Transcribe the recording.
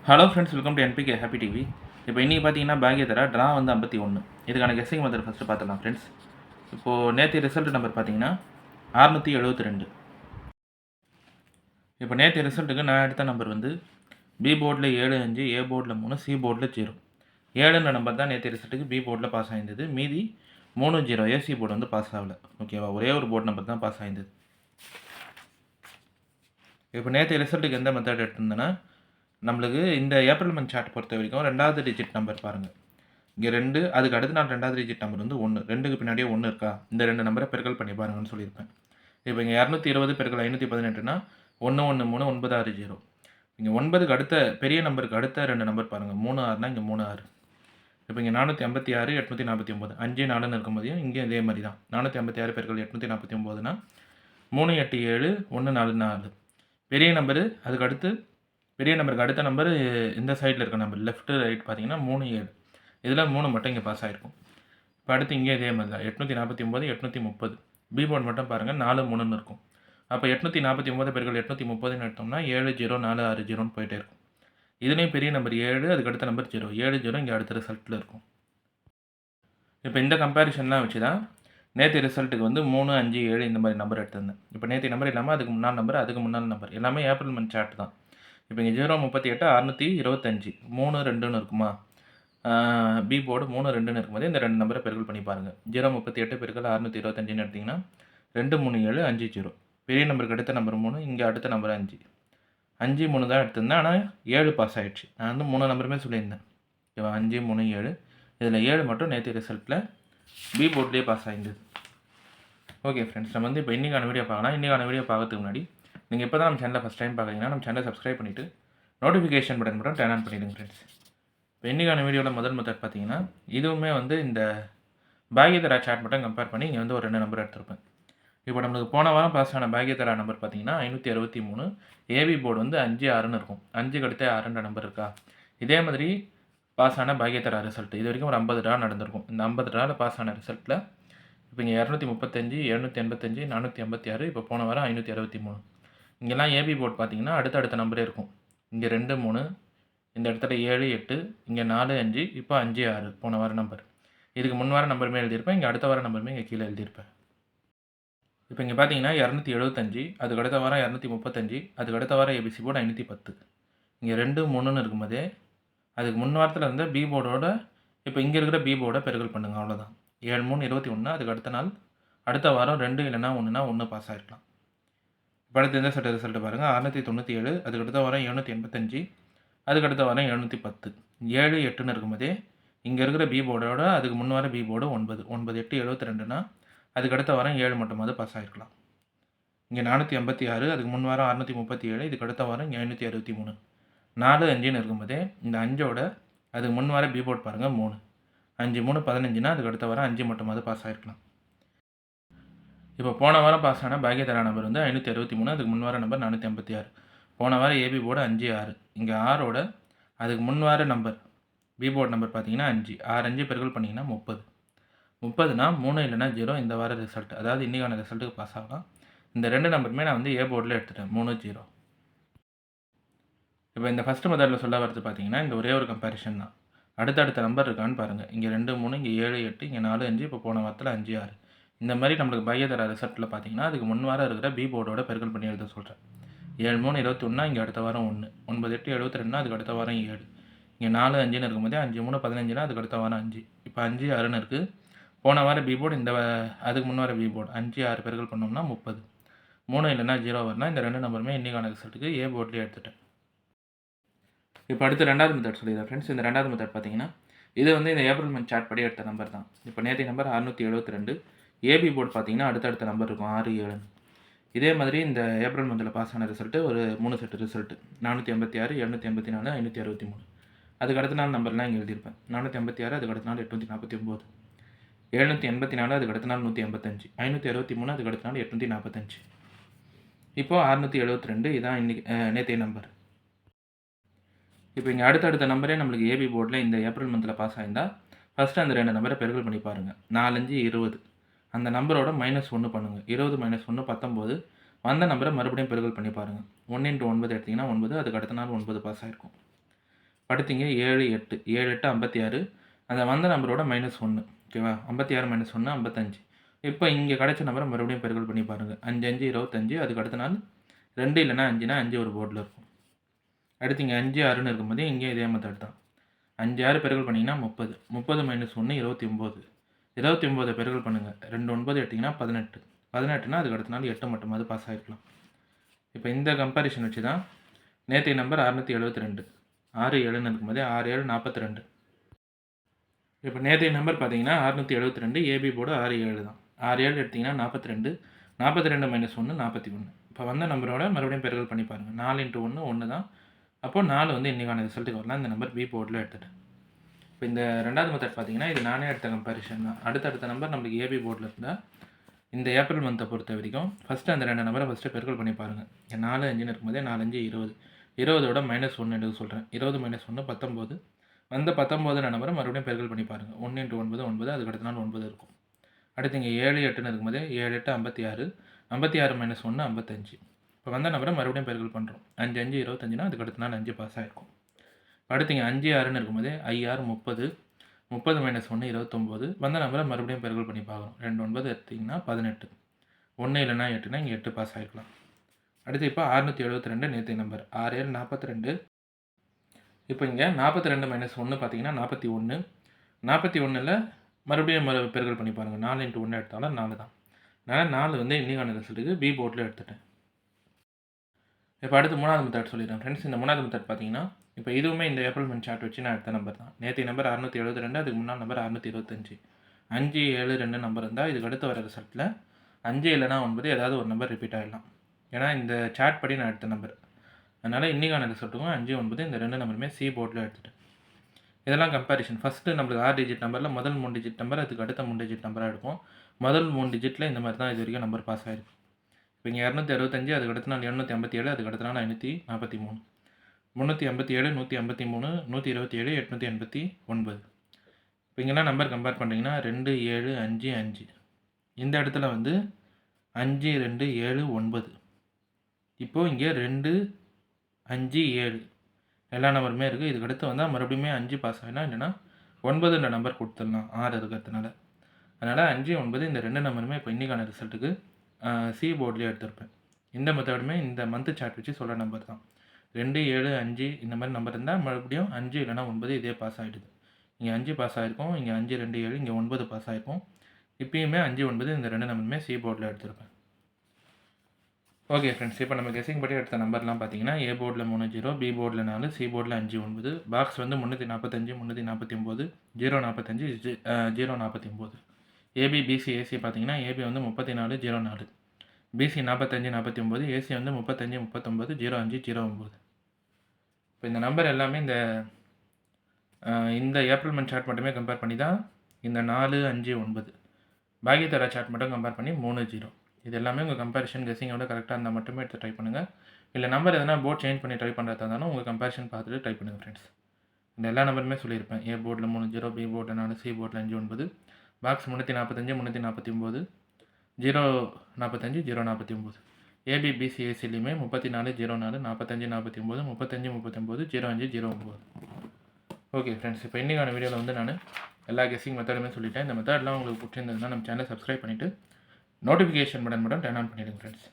Hello friends, welcome to NPK happy TV. இப்போ இன்றைக்கி பார்த்தீங்கன்னா பாக்யதரா ட்ரா வந்து 51. இதுக்கான கெஸ்ஸிங் மெத்தட் ஃபஸ்ட்டு பார்த்துடலாம் ஃப்ரெண்ட்ஸ். இப்போது நேற்று ரிசல்ட் நம்பர் பார்த்தீங்கன்னா 672. இப்போ நேற்று ரிசல்ட்டுக்கு நான் எடுத்த நம்பர் வந்து பி போர்டில் 7, 5, ஏ போர்டில் 3, சி போர்டில் 0. 7ன்ற நம்பர் தான் நேற்று ரிசல்ட்டுக்கு பி போர்டில் பாஸ் ஆகிருந்தது. மீதி 3, 0 ஏசி போர்டு வந்து பாஸ் ஆகலை. ஓகேவா, ஒரே ஒரு போர்டு நம்பர் தான் பாஸ் ஆகிருந்தது. இப்போ நேற்று ரிசல்ட்டுக்கு எந்த மெத்தட் எடுத்திருந்தேன்னா, நம்மளுக்கு இந்த ஏப்ரல் மந்த் சார்ட் பொறுத்த வரைக்கும் 2வது டிஜிட் நம்பர் பாருங்கள். இங்கே 2, அதுக்கு அடுத்து நான் 2வது டிஜிட் நம்பர் வந்து 1. 2க்கு பின்னாடியே 1 இருக்கா, இந்த 2 நம்பரை பெருக்கல் பண்ணி பாருங்கன்னு சொல்லியிருப்பேன். இப்போ இங்கே 220 பெருக்கல் 518னா 1, 1, 3, 9, 6, 0. இங்கே 9க்கு அடுத்த பெரிய நம்பருக்கு அடுத்த 2 நம்பர் பாருங்கள். 3, 6னா இங்கே 3, 6. இப்போ இங்கே 456, 849, 5, 4ன்னு இருக்கும்போதையும் இங்கே இதே மாதிரி தான். 456 பெருக்கல் 849னா 3, 8, 7, 1, 4, 4. பெரிய நம்பரு அதுக்கு அடுத்து பெரிய நம்பருக்கு அடுத்த நம்பர் இந்த சைடில் இருக்க நம்பர் லெஃப்ட்டு ரைட் பார்த்தீங்கன்னா 3, 7. இதில் 3 மட்டும் இங்கே பாஸ் ஆகிருக்கும். இப்போ அடுத்து இங்கே இதே மாதிரி தான் 849, 830. பி போர்டு மட்டும் பாருங்கள் 4, 3ன்னு இருக்கும். அப்போ 849 பெருக்கல் 830ன்னு எடுத்தோம்னா 7, 0, 4, 6, 0ன்னு போயிட்டே இருக்கும். இதுலேயும் பெரிய நம்பர் 7, அதுக்கு அடுத்த நம்பர் 0. 7, 0 இங்கே அடுத்த ரிசல்ட்டில் இருக்கும். இப்போ இந்த கம்பேரிஷன்லாம் வச்சு தான் நேற்று ரிசல்ட்டுக்கு வந்து 3, 5, 7 இந்த மாதிரி நம்பர் எடுத்திருந்தேன். இப்போ நேற்று நம்பர் இல்லாமல் அதுக்கு முன்னாள் நம்பர், அதுக்கு முன்னாள் நம்பர் எல்லாமே ஏப்ரல் மந்த் சார்ட் தான். இப்போ இங்கே 038, 625, 3, 2ன்னு இருக்குமா, பி போர்டு 3, 2ன்னு இருக்கும்போது இந்த 2 நம்பரை பெருக்கல் பண்ணி பாருங்கள். 038 பெருக்கல் 625ன்னு எடுத்திங்கன்னா 2, 3, 7, 5, 0. பெரிய நம்பருக்கு அடுத்த நம்பர் 3, இங்கே அடுத்த நம்பர் 5. 5, 3 தான் எடுத்திருந்தேன், ஆனால் 7 பாஸ் ஆகிடுச்சு. நான் வந்து 3 நம்பருமே சொல்லியிருந்தேன். ஓகேவா, 5, 3, 7. இதில் 7 மட்டும் நேற்று ரிசல்ட்டில் பி போர்ட்லேயே பாஸ் ஆகிருந்தது. ஓகே ஃப்ரெண்ட்ஸ், நம்ம வந்து இப்போ இன்றைக்கான வீடியோ பார்க்கலாம். இன்றைக்கான வீடியோ பார்க்கறதுக்கு முன்னாடி நீங்கள் இப்போ தான் நம்ம சேனலை ஃபஸ்ட் டைம் பார்க்குறீங்கன்னா நம்ம சேனலை சப்ஸ்கிரைப் பண்ணிவிட்டு நோட்டிஃபிகேஷன் பட்டன் மட்டும் டர்ன் ஆன் பண்ணிவிடுங்க ஃப்ரெண்ட்ஸ். இப்போ இன்றைக்கான வீடியோவில் முதல் மெத்தட் பார்த்தீங்கன்னா, இதுவுமே வந்து இந்த பாக்யதரா சார்ட் மட்டும் கம்பேர் பண்ணி இங்கே வந்து ஒரு 2 நம்பர் எடுத்திருப்பேன். இப்போ நம்மளுக்கு போன வாரம் பாஸ் ஆன பாக்யதரா நம்பர் பார்த்தீங்கன்னா 563. ஏபி போர்டு வந்து 5, 6ன்னு இருக்கும். 5க்கு அடுத்த 6ன்ற நம்பர் இருக்கா. இதே மாதிரி பாஸ் ஆன பாக்யதரா ரிசல்ட் இது வரைக்கும் ஒரு 50 ட்ரா நடந்திருக்கும். இந்த 50 ட்ராவில் பாஸ் ஆன ரிசல்ட்டில் இப்போ இங்கே 235, 785, 456, இப்போ போன வாரம் 563. இங்கெல்லாம் ஏபி போர்டு பார்த்தீங்கன்னா அடுத்த நம்பரே இருக்கும். இங்கே 2, 3, இந்த இடத்துல 7, 8, இங்கே 4, 5, இப்போ 5, 6 போன வாரம் நம்பர். இதுக்கு முன் வாரம் நம்பருமே எழுதியிருப்பேன், இங்கே அடுத்த வாரம் நம்பருமே இங்கே கீழே எழுதியிருப்பேன். இப்போ இங்கே பார்த்தீங்கன்னா 275, அதுக்கு அடுத்த வாரம் 235, அதுக்கு அடுத்த வாரம் ஏபிசி போர்டு 510. இங்கே 2, 3ன்னு இருக்கும்போதே அதுக்கு முன் வாரத்தில் இருந்த பி போர்டோட இப்போ இங்கே இருக்கிற பி போர்டை பெருக்கல் பண்ணுங்கள், அவ்வளோதான். 7, 3, 21. அதுக்கு அடுத்த நாள் அடுத்த வாரம் 2 இல்லைனா 1னா 1 பாஸ் ஆகிருக்கலாம். இப்போ அடுத்து எந்த செட் ரிசல்ட்டு பாருங்கள். 697, அதுக்கு அடுத்த வாரம் 785, அதுக்கு அடுத்த வாரம் 710. 7, 8ன்னு இருக்கும்போதே இங்கே இருக்கிற பி போர்டோட அதுக்கு முன் வாரம் பி போர்டு 9, 9, 8, 72னா அதுக்கு அடுத்த வாரம் 7 மட்டுமாவது பாஸ் ஆகிருக்கலாம். இங்கே 486, அதுக்கு முன் வாரம் 637, இதுக்கு அடுத்த வாரம் 563. 4, 5ன்னு இருக்கும்போதே இந்த 5ஓட அதுக்கு முன் வாரம் பி போர்டு பாருங்கள் 3, 5, 3, 15னா அதுக்கு அடுத்த வாரம் 5 மட்டுமாவது பாஸ் ஆகிருக்கலாம். இப்போ போன வாரம் பாஸ் ஆன பாக்யதரா நம்பர் வந்து 563, அதுக்கு முன் வார நம்பர் 486. போன வாரம் ஏபி போர்டு 5, 6. இங்கே 6ஓட அதுக்கு முன் வார நம்பர் பி போர்டு நம்பர் பார்த்தீங்கன்னா 5, 6, 5 பெருக்கல் பண்ணிங்கன்னா 30. 30னா 3 இல்லைனா 0 இந்த வார ரிசல்ட், அதாவது இன்றைக்கான ரிசல்ட்டுக்கு பாஸ் ஆகலாம். இந்த 2 நம்பருமே நான் வந்து ஏ போர்டில் எடுத்துட்டேன், 3, 0. இப்போ இந்த ஃபஸ்ட்டு மெத்தடில் சொல்ல வரது பார்த்தீங்கன்னா இந்த ஒரே ஒரு கம்பேரிஷன் தான். அடுத்த நம்பர் இருக்கான்னு பாருங்கள். இங்கே 2, 3, இங்கே 7, 8, இங்கே 4, 5, இப்போ போன வாரத்தில் 5, 6. இந்த மாதிரி நம்மளுக்கு பாக்யதரா ரிசல்ட்டில் பார்த்தீங்கன்னா அதுக்கு முன் வாரம் இருக்கிற பி போர்டோட பெருக்கல் பண்ணி எழுத சொல்கிறேன். 7, 3, 21, இங்கே அடுத்த வாரம் 1, 9, 8, 72, அதுக்கு அடுத்த வாரம் 7. இங்கே 4, 5ன்னு இருக்கும்போதே 5, 3, 15னா அதுக்கு அடுத்த வாரம் 5. இப்போ 5, 6ன்னு இருக்குது. போன வாரம் பி போர்டு, இந்த அதுக்கு முன் வாரம் பி போர்டு 5, 6 பெருக்கல் பண்ணோம்னா 30. 3 இல்லைனா 0 வரலாம். இந்த 2 நம்பருமே இன்றைக்கான ரிசல்ட்டுக்கு ஏ போர்ட்லேயே எடுத்துட்டேன். இப்போ அடுத்து 2வது மெத்தட் சொல்லிடுறேன் ஃப்ரெண்ட்ஸ். இந்த 2வது மெத்தட் பார்த்தீங்கன்னா இது வந்து இந்த ஏப்ரல் மந்த் சார்ட் படி எடுத்த நம்பர் தான். இப்போ நேற்று நம்பர் 672. ஏபி போர்டு பார்த்தீங்கன்னா அடுத்த நம்பர் இருக்கும் 6, 7. இதே மாதிரி இந்த ஏப்ரல் மந்தில் பாஸ் ஆன ரிசல்ட்டு ஒரு 3 செட்டு ரிசல்ட்டு 486, 784, 563. அதுக்கு அடுத்த நாள் நம்பர்லாம் இங்கே எழுதியிருப்பேன். 486, அதுக்கு அடுத்த நாள் 849, 784, அதுக்கு அடுத்த நாள் 185, 563, அதுக்கு அடுத்த நாள் 845. இப்போது 672, இதான் இன்றைக்கி நேற்றைய நம்பர். இப்போ இங்கே அடுத்த நம்பரே நம்மளுக்கு ஏபி போர்டில் இந்த ஏப்ரல் மந்தில் பாஸ் ஆகிருந்தால் ஃபஸ்ட்டு அந்த 2 நம்பரை பெருக்கல் பண்ணி பாருங்கள். 4, 5, 20. அந்த நம்பரோட -1 பண்ணுங்கள். 20 - 1 19. வந்த நம்பரை மறுபடியும் பெருக்கல் பண்ணி பாருங்கள். 1 × 9 எடுத்திங்கன்னா 9, அதுக்கு அடுத்த நாள் 9 பாஸ் ஆகிருக்கும். அடுத்தீங்க 7, 8 7, 8 56 அந்த வந்த நம்பரோட -1 ஓகேவா? 56 - 1 55. இப்போ இங்கே கிடைச்ச நம்பரை மறுபடியும் பெருக்கல் பண்ணி பாருங்கள். 5 5 25. அதுக்கு அடுத்த நாள் 2 இல்லைனா 5னா 5 ஒரு போர்டில் இருக்கும். அடுத்து இங்கே 5 6ன்னு இருக்கும்போது இங்கேயும் இதே மெத்தட் தான். 5 6 பெருக்கல் பண்ணிங்கன்னா 30. 30 - 1 29. 29 பெருக்கல் பண்ணுங்கள். 2 9 எடுத்திங்கன்னா 18. 18னா அதுக்கு அடுத்த நாள் 8 மட்டுமாவது பாஸ் ஆகிருக்கலாம். இப்போ இந்த கம்பேரிஷன் வச்சு தான் நேற்றைய நம்பர் 672. 6 7ன்னு இருக்கும்போது 6 7 42. இப்போ நேற்றைய நம்பர் பார்த்தீங்கன்னா 672. ஏபி போர்டு 6 7 தான். 6 7 எடுத்திங்கன்னா 42. 42 - 1 41. இப்போ வந்த நம்பரோட மறுபடியும் பெருக்கல் பண்ணி பாருங்கள். 4 × 1 1 தான். அப்போது 4 வந்து இன்றைக்கான ரிசல்ட்டுக்கு வரலாம். இந்த நம்பர் பி போர்டில் எடுத்துட்டேன். இப்போ இந்த ரெண்டாவது மெத்தட் பார்த்தீங்கன்னா இது நானே எடுத்த கம்பேரிஷன் தான். அடுத்தடுத்த நம்பர் நம்மளுக்கு ஏபி போர்டில் இருந்தால் இந்த ஏப்ரல் மந்த்தை பொறுத்த வரைக்கும் ஃபஸ்ட்டு அந்த 2 நம்பரை ஃபஸ்ட்டு பெருக்கல் பண்ணி பாருங்கள். 4 5ன்னு இருக்கும்போதே 4 5 20. 20ஓட -1 எடுக்க சொல்கிறேன். 20 - 1 19. வந்த 19 நம்பரை மறுபடியும் பெருக்கல் பண்ணி பாருங்கள். 1 × 9 9. அதுக்கு அடுத்த நாள் 9 இருக்கும். அடுத்து இங்கே 7 8ன்னு இருக்கும்போதே 7 8 56. 56 - 1 55. இப்போ வந்த நம்பரை மறுபடியும் பெருக்கல் பண்ணுறோம். 5 5 25னா அதுக்கு அடுத்த நாள் 5 பாஸ் ஆகிருக்கும். அடுத்து இங்கே 5 6ன்னு இருக்கும்போதே 5 6 30. 30 - 1 29. வந்த நம்பரை மறுபடியும் பெருக்கல் பண்ணி பார்க்குறோம். 2 9 எடுத்திங்கன்னா 18. 1 இல்லைனா 8னா இங்கே 8 பாஸ் ஆகிருக்கலாம். அடுத்து இப்போ 672 நேற்றைய நம்பர் 6 7 42. இப்போ இங்கே 42 - 1 பார்த்தீங்கன்னா 41. 41ல் மறுபடியும் பெருக்கல் பண்ணி பாருங்கள். 4 × 1 எடுத்தாலும் 4 தான். அதனால் 4 வந்து இன்றைக்கான ரிசல்ட்டுக்கு பி போர்டில் எடுத்துட்டேன். இப்போ அடுத்து 3வது மெத்தட் சொல்லிடுறேன் ஃப்ரெண்ட்ஸ். இந்த 3வது மெத்தட் பார்த்தீங்கன்னா இப்போ இதுவுமே இந்த ஏப்ரல் மந்த் சார்ட் வச்சு நான் எடுத்த நம்பர் தான். நேற்றைய நம்பர் 672. அதுக்கு முன்னாள் நம்பர் 625. 5 7 2 நம்பர் இருந்தால் இதுக்கு அடுத்து வர ரிசல்ட்டில் 5 இல்லைனா 9 ஏதாவது ஒரு நம்பர் ரிப்பீட் ஆகிடலாம். ஏன்னா இந்த சார்ட் படி நான் எடுத்த நம்பர். அதனால் இன்றைக்கான ரிசல்ட்டுக்கும் 5 9 இந்த 2 நம்பருமே சி போர்டில் எடுத்துட்டேன். இதெல்லாம் கம்பேரிஷன். ஃபஸ்ட்டு நம்மளுக்கு 6 டிஜிட் நம்பரில் முதல் 3 டிஜிட் நம்பர், அதுக்கு அடுத்த 3 டிஜிட் நம்பராக எடுப்போம். முதல் 3 டிஜிட்டில் இந்த மாதிரி தான் இது வரைக்கும் நம்பர் பாஸ் ஆகிருக்கு. இப்போ இங்கே 265. அதுக்கு அடுத்த நாள் 757. அதுக்கு அடுத்த நாள் 543. 387 153 127 889. இப்போ இங்கெல்லாம் நம்பர் கம்பேர் பண்ணிங்கன்னா 2 7 5 5. இந்த இடத்துல வந்து 5 2 7 9. இப்போது இங்கே 2 5 7 எல்லா நம்பருமே இருக்குது. இதுக்கு அடுத்து வந்தால் மறுபடியுமே 5 பாஸ் ஆகினா இல்லைனா 9ன்ற நம்பர் கொடுத்துடலாம் 6 இருக்கிறதுனால. அதனால் 5 9 இந்த 2 நம்பருமே இப்போ இன்றைக்கான ரிசல்ட்டுக்கு சி போர்ட்லேயே எடுத்திருப்பேன். இந்த மெத்தடுமே இந்த மந்த்து சார்ட் வச்சு சொல்கிற நம்பர் தான். 2 7 5 இந்த மாதிரி நம்பர் இருந்தால் மறுபடியும் 5 இல்லைனா 9 இதே பாஸ் ஆகிடுது. இங்கே 5 பாஸ் ஆகிருக்கும். இங்கே 5 2 7 இங்கே 9 பாஸ் ஆகிருக்கும். இப்பயுமே 5 9 இந்த 2 நம்பருமே சி போர்டில் எடுத்திருப்பேன். ஓகே ஃப்ரெண்ட்ஸ், இப்போ நம்ம கெஸிங் படி எடுத்த நம்பர்லாம் பார்த்தீங்கன்னா ஏ போர்டில் 3 0, பி போர்டில் 4, சி போர்டில் 5 9. பாக்ஸ் வந்து 345 349 045 049. ஏபி பிசி ஏசி பார்த்தீங்கன்னா ஏபி வந்து 34 04, பிசி 45 49, ஏசி வந்து 35 39 05 09. இப்போ இந்த நம்பர் எல்லாமே இந்த ஏப்ரல் மந்த் சார்ட் மட்டுமே கம்பேர் பண்ணி தான் இந்த 4 5 9 பாக்கி தர சார்ட் மட்டும் கம்பேர் பண்ணி 3 0. இது எல்லாமே உங்கள் கம்பேரிஷன் கெஸிங்கோட கரெக்டாக இருந்தால் மட்டுமே எடுத்து ட்ரை பண்ணுங்கள். இல்லை நம்பர் எதனா போர்ட் சேஞ்ச் பண்ணி ட்ரை பண்ணுறதா இருந்தாலும் உங்கள் கம்பேரிஷன் பார்த்துட்டு ட்ரை பண்ணுங்கள் ஃப்ரெண்ட்ஸ். இந்த எல்லா நம்பருமே சொல்லியிருப்பேன். ஏ போர்டில் 3 0, பி போர்டில் 4, சி போர்டில் 5 9, பாக்ஸ் 345 349 045 049. ஏபி பிசி ஏசிலையுமே 34 04 45 49 35 39 05 09. ஓகே ஃப்ரெண்ட்ஸ், இப்போ இன்றைக்கான வீடியோவில் வந்து நான் எல்லா கெஸிங் மெத்தடுமே சொல்லிட்டேன். இந்த மெத்தட்லாம் உங்களுக்கு பிடிச்சிருந்ததுன்னா நம்ம சேனலை சப்ஸ்கிரைப் பண்ணிவிட்டு நோட்டிஃபிகேஷன் பட்டன் மட்டும் டர்ன் ஆன் பண்ணிவிடுங்க ஃப்ரெண்ட்ஸ்.